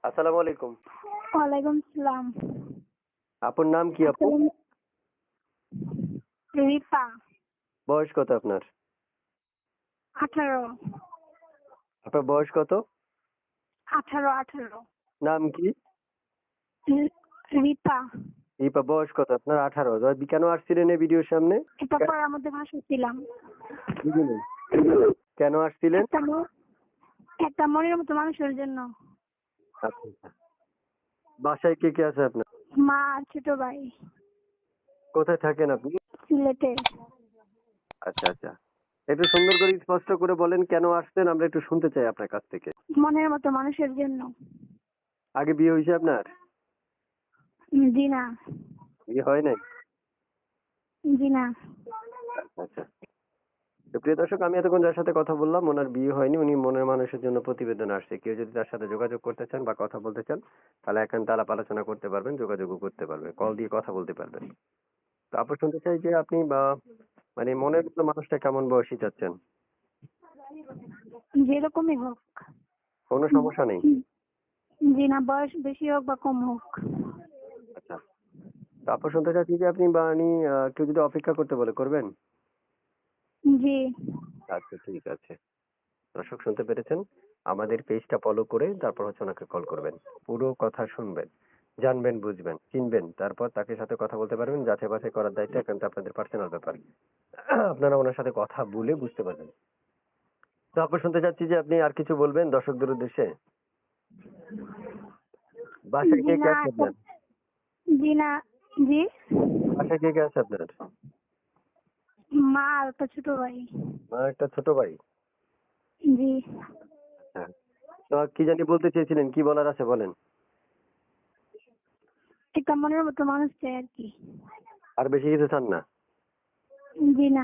আসসালামু আলাইকুম। ওয়ালাইকুম সালাম। আপুর নাম কি আপু? রিপা। বয়স কত আপনার? 18। আপনার বয়স কত? 18। নাম কি? রিপা। রিপা, বয়স কত আপনার? 18। কেন আসছিলেন এই ভিডিওর সামনে? এটা পড়ার মধ্যে ভাসাচ্ছিলাম। বুঝলেন? কেন আসছিলেন? একটা মনের মতো মানুষের জন্য। আচ্ছা আচ্ছা। বাসায় কে কে আছে আপনার? মা আর ছোট ভাই। কোথায় থাকেন আপনি? সিলেটে। আচ্ছা আচ্ছা। একটু সুন্দর করে স্পষ্ট করে বলেন কেন আসছেন, আমরা একটু শুনতে চাই আপনার কাছ থেকে। মনের মতো মানুষের জন্য। আগে বিয়ে হয়েছে আপনার? জি না। বিয়ে হয় নাই? জি না। আচ্ছা আচ্ছা। তো প্রিয় দর্শক, আমি এতক্ষণ যার সাথে কথা বললাম ওনার বিয়ে হয়নি, উনি মনের মানুষের জন্য প্রতিবেদন আসছে। কেউ যদি তার সাথে যোগাযোগ করতে চান বা কথা বলতে চান তাহলে একান্ত আলাপ আলোচনা করতে পারবেন, যোগাযোগও করতে পারবেন, কল দিয়ে কথা বলতে পারবেন। তো আপনি শুনতে চাই যে আপনি বা মানে মনের মতো মানুষটা কেমন বয়সী চাচ্ছেন? যেরকমই হোক। কোনো সমস্যা নেই। জি না, বয়স বেশি হোক বা কম হোক। আচ্ছা। তো আপনি শুনতে চাচ্ছি যে আপনি বা উনি কেউ যদি অপেক্ষা করতে বলে করবেন? জি। আচ্ছা ঠিক আছে। দর্শক শুনতে পেরেছেন, আমাদের পেজটা ফলো করে তারপর হচ্ছে ওনাকে কল করবেন, পুরো কথা শুনবেন, জানবেন, বুঝবেন, চিনবেন, তারপর তাকে সাথে কথা বলতে পারবেন। যাচাই বাছাই করার দায়িত্ব একান্ত আপনাদের পার্সোনাল ব্যাপার। আপনারা ওনার সাথে কথা বলে বুঝতে পারবেন। তো আপনি শুনতে চাচ্ছি যে আপনি আর কিছু বলবেন দর্শকদের উদ্দেশ্যে? বাসায় জি কে কে না। আছে আপনার? জি না। জি। বাসায় কে কে আছে আপনার? মা আর একটা ছোট ভাই। একটা ছোট ভাই। জি। হ্যাঁ। তো কি জানি বলতে চেয়েছিলেন, কি বলার আছে বলেন। একটা মনের মতো মানুষ চাই আর কি। আর বেশি কিছু চান না? জি না।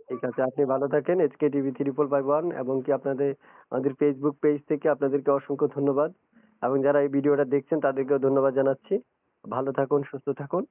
ঠিক আছে, আপনি ভালো থাকেন। এচকে টিভি 3551 এবং কি আপনাদের আমাদের ফেসবুক পেজ থেকে আপনাদেরকে অসংখ্য ধন্যবাদ এবং যারা এই ভিডিওটা দেখছেন তাদেরকেও ধন্যবাদ জানাচ্ছি। ভালো থাকুন, সুস্থ থাকুন।